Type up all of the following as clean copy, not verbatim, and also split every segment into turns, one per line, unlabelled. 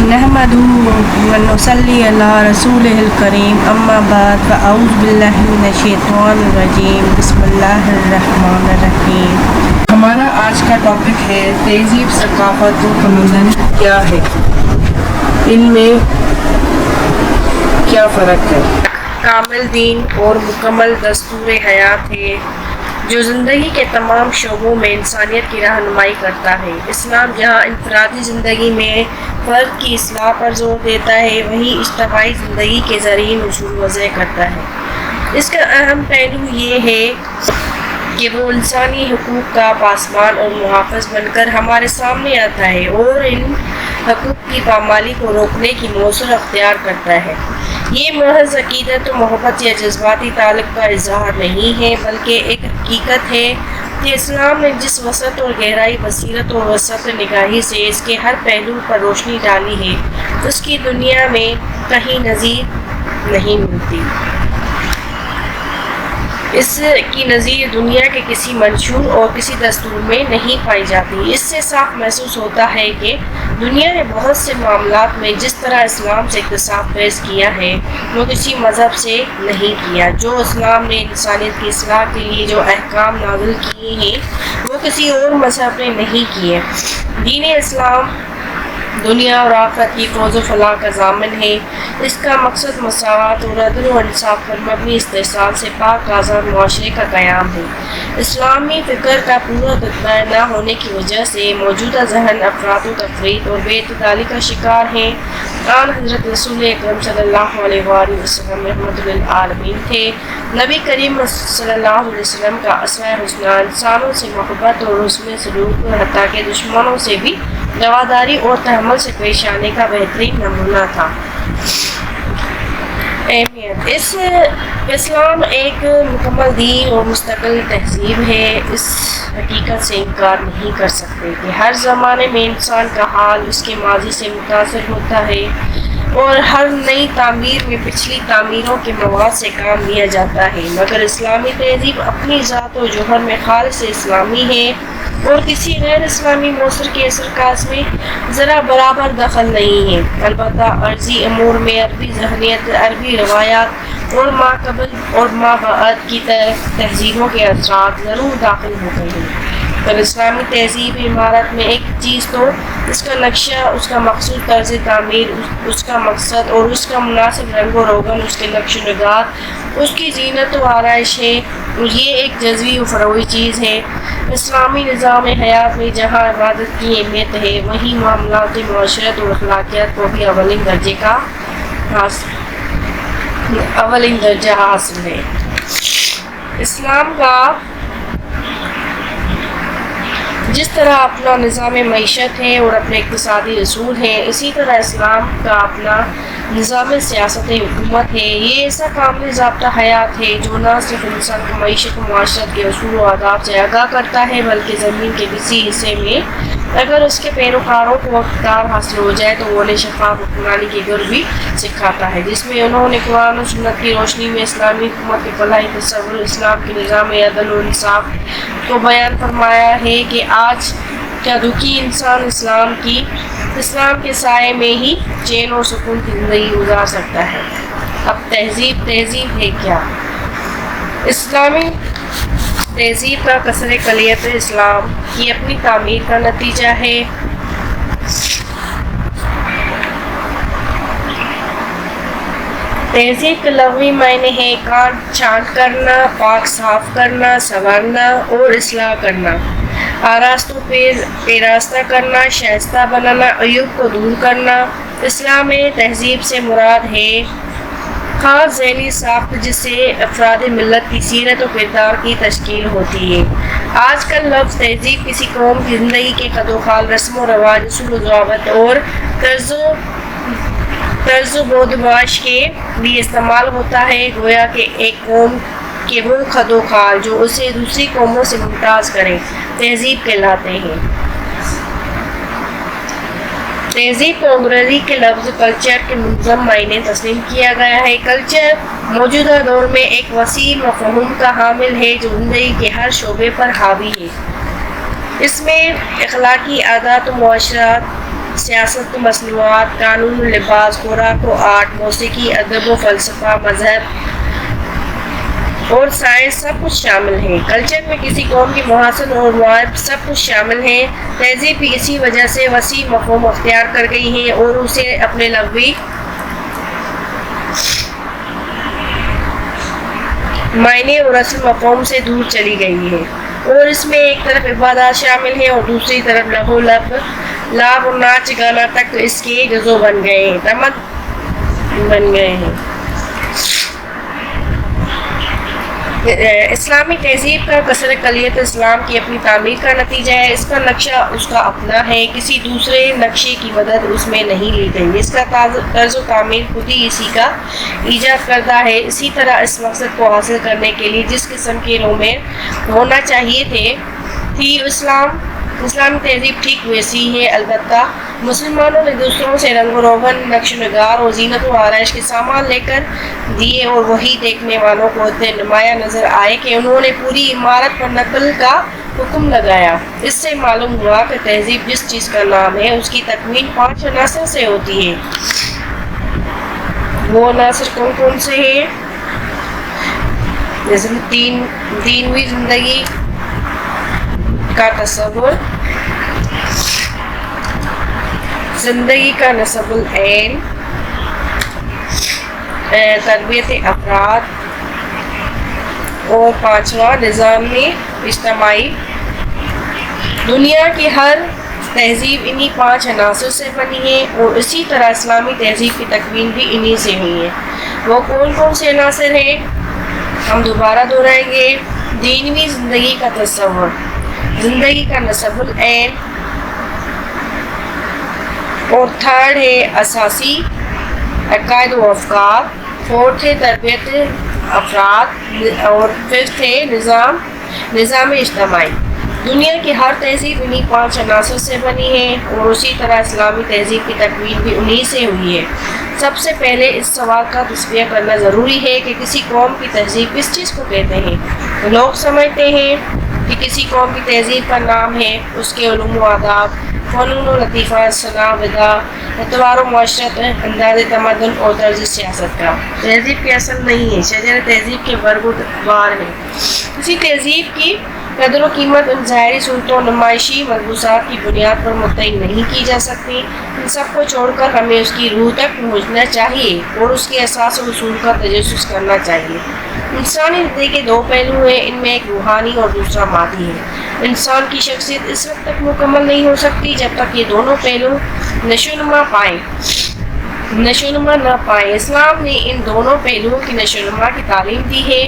نحمده ونصلي على رسوله الكريم اما بعد فاعوذ باللہ من الشیطان الرجیم بسم اللہ الرحمن الرحیم۔
ہمارا آج کا ٹاپک ہے تہذیب، ثقافت و تمدن کیا ہے، ان میں کیا فرق ہے۔
کامل دین اور مکمل دستور حیات ہے جو زندگی کے تمام شعبوں میں انسانیت کی رہنمائی کرتا ہے۔ اسلام جہاں انفرادی زندگی میں فرد کی اصلاح پر زور دیتا ہے، وہیں اجتماعی زندگی کے ذریعے اصول وضع کرتا ہے۔ اس کا اہم پہلو یہ ہے کہ وہ انسانی حقوق کا پاسبان اور محافظ بن کر ہمارے سامنے آتا ہے اور ان حقوق کی پامالی کو روکنے کی موثر اختیار کرتا ہے۔ یہ محض عقیدت و محبت یا جذباتی تعلق کا اظہار نہیں ہے، بلکہ ایک حقیقت ہے کہ اسلام نے جس وسعت اور گہرائی، بصیرت اور وسعت نگاہی سے اس کے ہر پہلو پر روشنی ڈالی ہے، اس کی دنیا میں کہیں نظیر نہیں ملتی۔ اس کی نظیر دنیا کے کسی منشور اور کسی دستور میں نہیں پائی جاتی۔ اس سے صاف محسوس ہوتا ہے کہ دنیا نے بہت سے معاملات میں جس طرح اسلام سے اقتصاد پیش کیا ہے، وہ کسی مذہب سے نہیں کیا۔ جو اسلام نے انسانیت کی اصلاح کے لیے جو احکام نازل کیے ہیں، وہ کسی اور مذہب نے نہیں کیے۔ دین اسلام دنیا اور آخرت کی فوز و فلاح کا ضامن ہے۔ اس کا مقصد مساوات اور عدل و انصاف پر مبنی استحصال سے پاک آزاد معاشرے کا قیام ہے۔ اسلامی فکر کا پورا تطبیق نہ ہونے کی وجہ سے موجودہ ذہن افراط و تفریط اور بے اعتدالی کا شکار ہیں۔ آن حضرت رسول اکرم صلی اللہ علیہ وآلہ وسلم رحمۃ للعالمین تھے۔ نبی کریم صلی اللہ علیہ وسلم کا اسوہ حسنہ انسانوں سے محبت اور حسن سلوک، حتیٰ کہ دشمنوں سے بھی رواداری اور تحمل سے پیش آنے کا بہترین نمونہ تھا۔ اہمیت: اسلام ایک مکمل دین اور مستقل تہذیب ہے۔ اس حقیقت سے انکار نہیں کر سکتے کہ ہر زمانے میں انسان کا حال اس کے ماضی سے متاثر ہوتا ہے اور ہر نئی تعمیر میں پچھلی تعمیروں کے مواد سے کام لیا جاتا ہے، مگر اسلامی تہذیب اپنی ذات و جوہر میں خالص اسلامی ہے اور کسی غیر اسلامی موثر کے اثرکاس میں ذرا برابر دخل نہیں ہے۔ البتہ عرضی امور میں عربی ذہنیت، عربی روایات اور ما قبل اور ما بعد کی تہذیبوں کے اثرات ضرور داخل ہو گئے ہیں، پر اسلامی تہذیب عمارت میں ایک چیز تو اس کا نقشہ، اس کا مقصود طرز تعمیر، اس کا مقصد اور اس کا مناسب رنگ و روغن، اس کے نقش و نگار، اس کی زینت و آرائش ہے۔ یہ ایک جزوی و فروعی چیز ہے۔ اسلامی نظام حیات میں جہاں عبادت کی اہمیت ہے، وہیں معاملات معاشرت اور اخلاقیات کو بھی اولین درجہ حاصل ہے۔ اسلام کا جس طرح اپنا نظام معیشت ہے اور اپنے اقتصادی اصول ہیں، اسی طرح اسلام کا اپنا نظام سیاست حکومت ہے۔ یہ ایسا کامل ضابطہ حیات ہے جو نہ صرف انسان کو معیشت و معاشرت کے اصول و آداب سے آگاہ کرتا ہے، بلکہ زمین کے کسی حصے میں اگر اس کے پیروکاروں کو اقتدار حاصل ہو جائے تو وہ انہیں شفاف حکمرانی کی گر بھی سکھاتا ہے، جس میں انہوں نے قرآن و سنت کی روشنی میں اسلامی حکومت کے فلاحی تصور، اسلام کے نظام عدل و انصاف کو بیان فرمایا ہے کہ آج کیا دکھی انسان اسلام کے سائے میں ہی چین اور سکون کی زندگی گزار سکتا ہے۔ اب تہذیب ہے کیا؟ اسلامی تہذیب کا کثر کلیت اسلام کی اپنی تعمیر کا نتیجہ ہے۔ تہذیب کے لغوی معنی ہے کاٹ چھانٹ کرنا، پاک صاف کرنا، سنوارنا اور اصلاح کرنا، آراستہ و پیراستہ کرنا، شائستہ بنانا، عیوب کو دور کرنا۔ اسلام میں تہذیب سے مراد ہے خاص ذہنی ساخت جس سے افراد ملت کی سیرت و کردار کی تشکیل ہوتی ہے۔ آج کل لفظ تہذیب کسی قوم کی زندگی کے خد و خال، رسم و رواج، اصول و ضوابط اور طرز و بودباش کے لیے استعمال ہوتا ہے، گویا کہ ایک قوم کے وہ خد و خال جو اسے دوسری قوموں سے ممتاز کریں تہذیب کہلاتے ہیں۔ تہذیب کو انگریزی کے لفظ کلچر کے منظم معنی تسلیم کیا گیا ہے۔ کلچر موجودہ دور میں ایک وسیع مفہوم کا حامل ہے جو زندگی کے ہر شعبے پر حاوی ہے۔ اس میں اخلاقی عادات و معاشرت، سیاست، مصنوعات، قانون، لباس، خوراک و آرٹ، موسیقی، ادب و فلسفہ، مذہب اور سائنس سب کچھ شامل ہے۔ کلچر میں کسی قوم کی محاسن اور مواہب سب کچھ شامل ہے۔ تہذیب بھی اسی وجہ سے وسیع مفہوم اختیار کر گئی ہے اور اسے اپنے لغوی معنی اور اصل مفہوم سے دور چلی گئی ہے، اور اس میں ایک طرف عبادات شامل ہے اور دوسری طرف لہو لعب اور ناچ گانا تک اس کے جزو بن گئے ہیں، تمد بن گئے ہیں۔ اسلامی تہذیب کا کثر کلیت اسلام کی اپنی تعمیر کا نتیجہ ہے۔ اس کا نقشہ اس کا اپنا ہے، کسی دوسرے نقشے کی مدد اس میں نہیں لی گئی۔ اس کا طرز و تعمیر خود ہی اسی کا ایجاد کردہ ہے۔ اسی طرح اس مقصد کو حاصل کرنے کے لیے جس قسم کے رومیں ہونا چاہیے تھی اسلامی تہذیب ٹھیک ویسی ہے، البتہ مسلمانوں نے دوسروں سے رنگ و روغن، نقش و نگار اور زینت و آرائش کے سامان لے کر دیے، اور وہی دیکھنے والوں کو اتنے نمایاں نظر آئے کہ انہوں نے پوری عمارت پر نقل کا حکم لگایا۔ اس سے معلوم ہوا کہ تہذیب جس چیز کا نام ہے اس کی تکمیل 5 عناصر سے ہوتی ہے۔ وہ عناصر کون کون سے ہیں؟ جیسے دینوی زندگی کا تصور، زندگی کا نصب العین، تربیت افراد، اور 5واں نظامی اجتماعی۔ دنیا کی ہر تہذیب انہی 5 عناصر سے بنی ہے، اور اسی طرح اسلامی تہذیب کی تکوین بھی انہی سے ہوئی ہے۔ وہ کون کون سے عناصر ہیں؟ ہم دوبارہ دہرائیں گے۔ دینوی زندگی کا تصور، زندگی کا نصب العین، اور 3rd ہے اساسی عقائد و افکار، 4th ہے تربیت افراد، اور 5th ہے نظام اجتماعی۔ دنیا کی ہر تہذیب انہی 5 عناصر سے بنی ہے، اور اسی طرح اسلامی تہذیب کی تکوین بھی انہی سے ہوئی ہے۔ سب سے پہلے اس سوال کا تسبیہ کرنا ضروری ہے کہ کسی قوم کی تہذیب کس چیز کو کہتے ہیں۔ لوگ سمجھتے ہیں کہ کسی قوم کی تہذیب کا نام ہے اس کے علوم و آداب، فنون و لطیفہ، ثنا ودا، اطوار و معاشرت، انداز تمدن اور طرز سیاست کا۔ تہذیب کی اصل نہیں ہے، شجر تہذیب کے برگ و بار ہے۔ کسی تہذیب کی قدر و قیمت ان ظاہری صورتوں، نمائشی ملبوسات کی بنیاد پر متعین نہیں کی جا سکتی۔ ان سب کو چھوڑ کر ہمیں اس کی روح تک پہنچنا چاہیے اور اس کے اساس و اصول کا تجسس کرنا چاہیے۔ انسانی زندگی کے 2 پہلو ہیں، ان میں ایک روحانی اور دوسرا مادی ہے۔ انسان کی شخصیت اس وقت تک مکمل نہیں ہو سکتی جب تک یہ دونوں پہلو نشوونما نہ پائیں۔ اسلام نے ان دونوں پہلوؤں کی نشوونما کی تعلیم دی ہے۔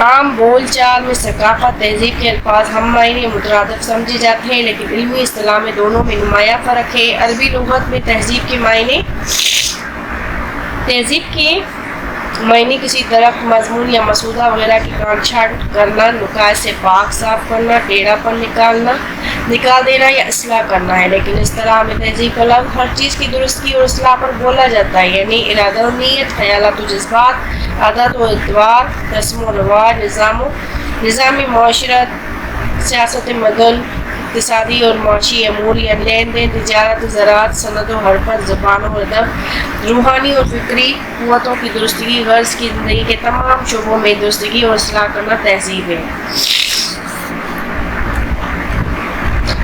عام بول چال میں ثقافت، تہذیب کے الفاظ ہم معنی مترادف سمجھے جاتے ہیں، لیکن علمی اصطلاح میں دونوں میں نمایاں فرق ہے۔ عربی لغت میں تہذیب کے معنی کسی درخت، مضمون یا مسودہ وغیرہ کی کاٹ چھانٹ کرنا، نکات سے پاک صاف کرنا، ٹیڑھا پن نکال دینا یا اصلاح کرنا ہے، لیکن اصطلاح میں تہذیب کا لفظ ہر چیز کی درستی اور اصلاح پر بولا جاتا ہے، یعنی ارادہ و نیت، خیالات و جذبات، عادات و اطوار، رسم و رواج، نظامی معاشرت، سیاست مدن، اقتصادی اور معاشی امور یا لین دین، تجارت، زراعت، صنعت و حرفت، زبان و ادب، روحانی اور فکری قوتوں کی درستگی، غرض کی زندگی کے تمام شعبوں میں درستگی اور اصلاح کرنا تہذیب ہے۔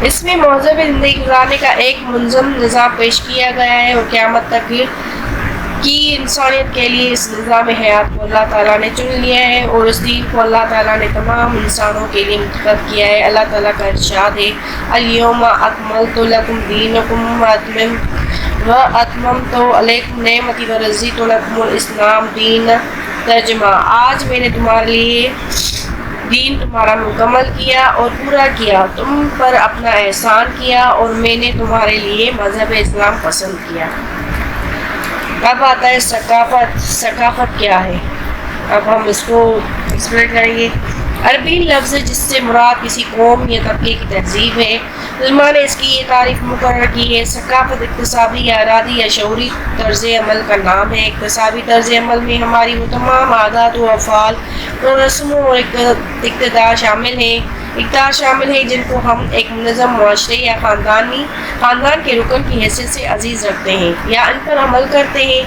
اس میں مہذب زندگی گزارنے کا ایک منظم نظام پیش کیا گیا ہے، اور قیامت تک کی انسانیت کے لیے اس نظام حیات کو اللہ تعالیٰ نے چن لیا ہے، اور اس دین کو اللہ تعالیٰ نے تمام انسانوں کے لیے منتخب کیا ہے۔ اللہ تعالیٰ کا ارشاد ہے، الیوم اکملت لکم دینکم واتممت علیکم نعمتی ورضیت لکم الاسلام دین۔ ترجمہ: آج میں نے تمہارے لیے دین تمہارا مکمل کیا اور پورا کیا، تم پر اپنا احسان کیا، اور میں نے تمہارے لیے مذہب اسلام پسند کیا۔ اب آتا ہے ثقافت۔ ثقافت کیا ہے؟ اب ہم اس کو ایکسپلین کریں گے۔ عربی لفظ جس سے مراد کسی قوم یا طبقے کی تہذیب ہے۔ علماء نے اس کی یہ تعریف مقرر کی ہے: ثقافت اکتسابی یا ارادی یا شعوری طرز عمل کا نام ہے۔ اکتسابی طرز عمل میں ہماری وہ تمام عادات و افعال اور رسموں اور اقتدار شامل ہیں اقدار شامل ہیں جن کو ہم ایک منظم معاشرے یا خاندان کے رکن کی حیثیت سے عزیز رکھتے ہیں یا ان پر عمل کرتے ہیں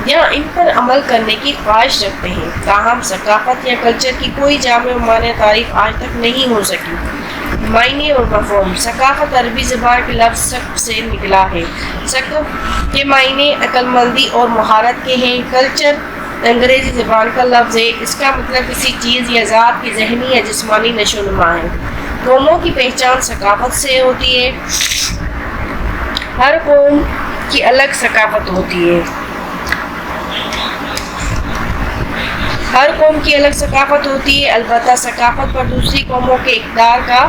یا ان پر عمل کرنے کی خواہش رکھتے ہیں۔ تاہم ثقافت یا کلچر کی کوئی جامع و مانع تعریف آج تک نہیں ہو سکی۔ معنی اور مفہوم: ثقافت عربی زبان کے لفظ ثقف سے نکلا ہے۔ ثقف کے معنی عقل مندی اور مہارت کے ہیں۔ کلچر انگریزی زبان کا لفظ ہے، اس کا مطلب کسی چیز یا ذات کی ذہنی یا جسمانی نشو و نما ہے۔ قوموں کی پہچان ثقافت سے ہوتی ہے۔ ہر قوم کی الگ ثقافت ہوتی ہے۔ ہر قوم کی الگ ثقافت ہوتی ہے، البتہ ثقافت پر دوسری قوموں کے اقدار کا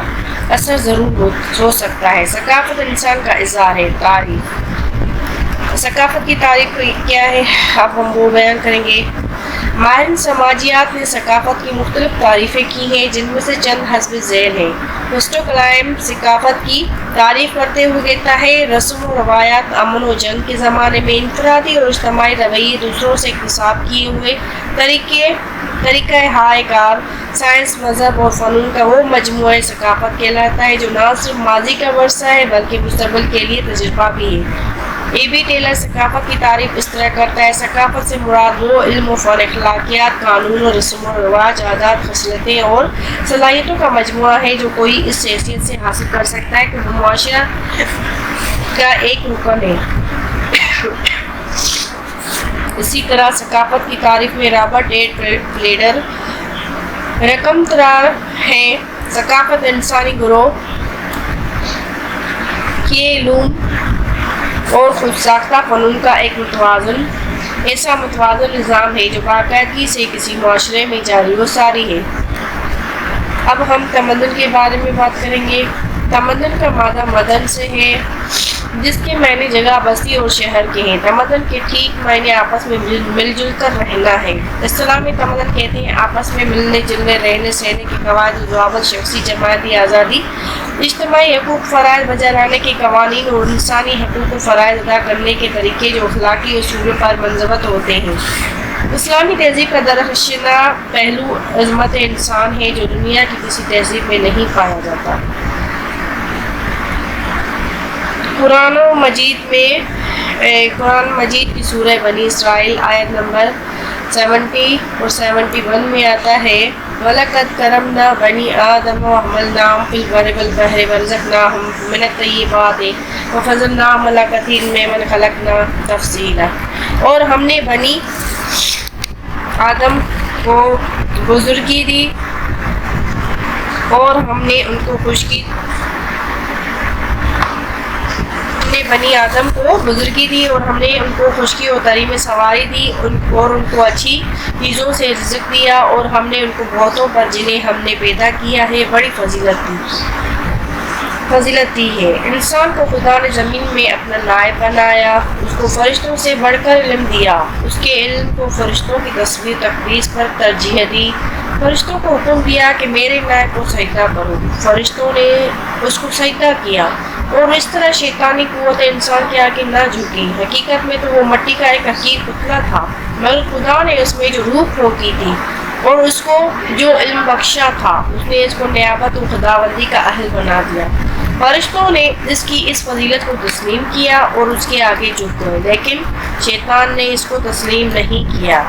اثر ضرور ہو سکتا ہے۔ ثقافت انسان کا اظہار ہے۔ تعریف: ثقافت کی تعریف کیا ہے؟ اب ہم وہ بیان کریں گے۔ ماہرین سماجیات نے ثقافت کی مختلف تعریفیں کی ہیں، جن میں سے چند حسب ذیل ہیں۔ وسٹو کلائم ثقافت کی تعریف کرتے ہوئے کہتا ہے: رسم و روایات امن و جنگ کے زمانے میں انفرادی اور اجتماعی رویے، دوسروں سے اکتساب کیے ہوئے طریقہ ہائے کار، سائنس، مذہب اور فنون کا وہ مجموعہ ثقافت کہلاتا ہے جو نہ صرف ماضی کا ورثہ ہے بلکہ مستقبل کے لیے تجربہ بھی ہے۔ اے بی ٹیلر ثقافت کی تعریف اس طرح کرتا ہے: ثقافت سے مراد وہ علم و فن، اخلاقیات، قانون و رسم و رواج، عادات، خصلتیں اور صلاحیتوں کا مجموعہ ہے جو کوئی اس حیثیت سے حاصل کر سکتا ہے کہ وہ معاشرہ کا ایک رکن ہے۔ اسی طرح ثقافت کی تعریف میں رابرٹ اے فلیڈر رقم ترار ہیں: ثقافت انسانی گروہ کے علوم اور خود ساختہ فنون کا ایک ایسا متوازن نظام ہے جو باقاعدگی سے کسی معاشرے میں جاری و ساری ہے۔ اب ہم تمدن کے بارے میں بات کریں گے۔ تمدن کا مادہ مدن سے ہے، جس کے معنی جگہ، بستی اور شہر کے ہیں۔ تمدن کے ٹھیک معنی آپس میں مل جل کر رہنا ہے۔ اصطلاح میں تمدن کہتے ہیں آپس میں ملنے جلنے، رہنے سہنے کے قواعد و ضوابط، شخصی جماعتی آزادی، اجتماعی حقوق، فرائض بجا لانے کے قوانین اور انسانی حقوق و فرائض ادا کرنے کے طریقے جو اخلاقی اصولوں پر منضبط ہوتے ہیں۔ اسلامی تہذیب کا درخشاں پہلو عظمت انسان ہے جو دنیا کی کسی تہذیب میں نہیں پایا جاتا۔ قرآن مجید کی سورہ بنی اسرائیل آیت نمبر 70 اور 71 میں آتا ہے: وَلَقَدْ كَرَّمْنَا بَنِي آدَمَ وَحَمَلْنَاهُمْ فِي الْبَرِّ وَالْبَحْرِ وَرَزَقْنَاهُم مِّنَ الطَّيِّبَاتِ وَفَضَّلْنَاهُمْ عَلَىٰ كَثِيرٍ مِّمَّنْ خَلَقْنَا تَفْضِيلًا۔ اور ہم نے بنی آدم کو بزرگی دی اور ہم نے ان کو خشکی اور تری میں سواری دی اور ان کو اچھی چیزوں سے رزق دیا اور ہم نے ان کو بہتوں پر جنہیں ہم نے پیدا کیا ہے بڑی فضیلت دی ہے۔ انسان کو خدا نے زمین میں اپنا نائب بنایا، اس کو فرشتوں سے بڑھ کر علم دیا، اس کے علم کو فرشتوں کی تصویر تقدیس پر ترجیح دی، فرشتوں کو حکم دیا کہ میرے نائب کو سجدہ کرو، فرشتوں نے اس کو سجدہ کیا، اور اس طرح شیطانی قوت انسان کے آگے نہ جھکی۔ حقیقت میں تو وہ مٹی کا ایک حقیر پتلا تھا، مگر خدا نے اس میں جو روح پھونکی تھی اور اس کو جو علم بخشا تھا، اس نے اس کو نیابت و خداوندی کا اہل بنا دیا۔ فرشتوں نے اس کی اس فضیلت کو تسلیم کیا اور اس کے آگے جھک گئے، لیکن شیطان نے اس کو تسلیم نہیں کیا۔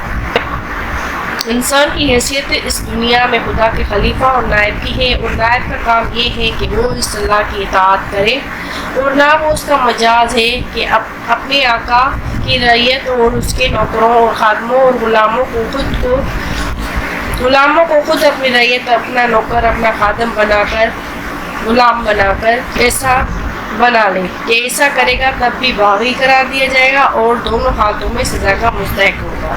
انسان کی حیثیت اس دنیا میں خدا کے خلیفہ اور نائب کی ہے، اور نائب کا کام یہ ہے کہ وہ اس اللہ کی اطاعت کرے، اور نہ وہ اس کا مجاز ہے کہ اپنے آقا کی رعیت اور اس کے نوکروں اور خادموں اور غلاموں کو خود اپنی رعیت، اپنا نوکر، اپنا خادم بنا کر، غلام بنا کر ایسا بنا لے کہ ایسا کرے گا تب بھی باغی قرار دیا جائے گا اور دونوں حالتوں میں سزا کا مستحق ہوگا۔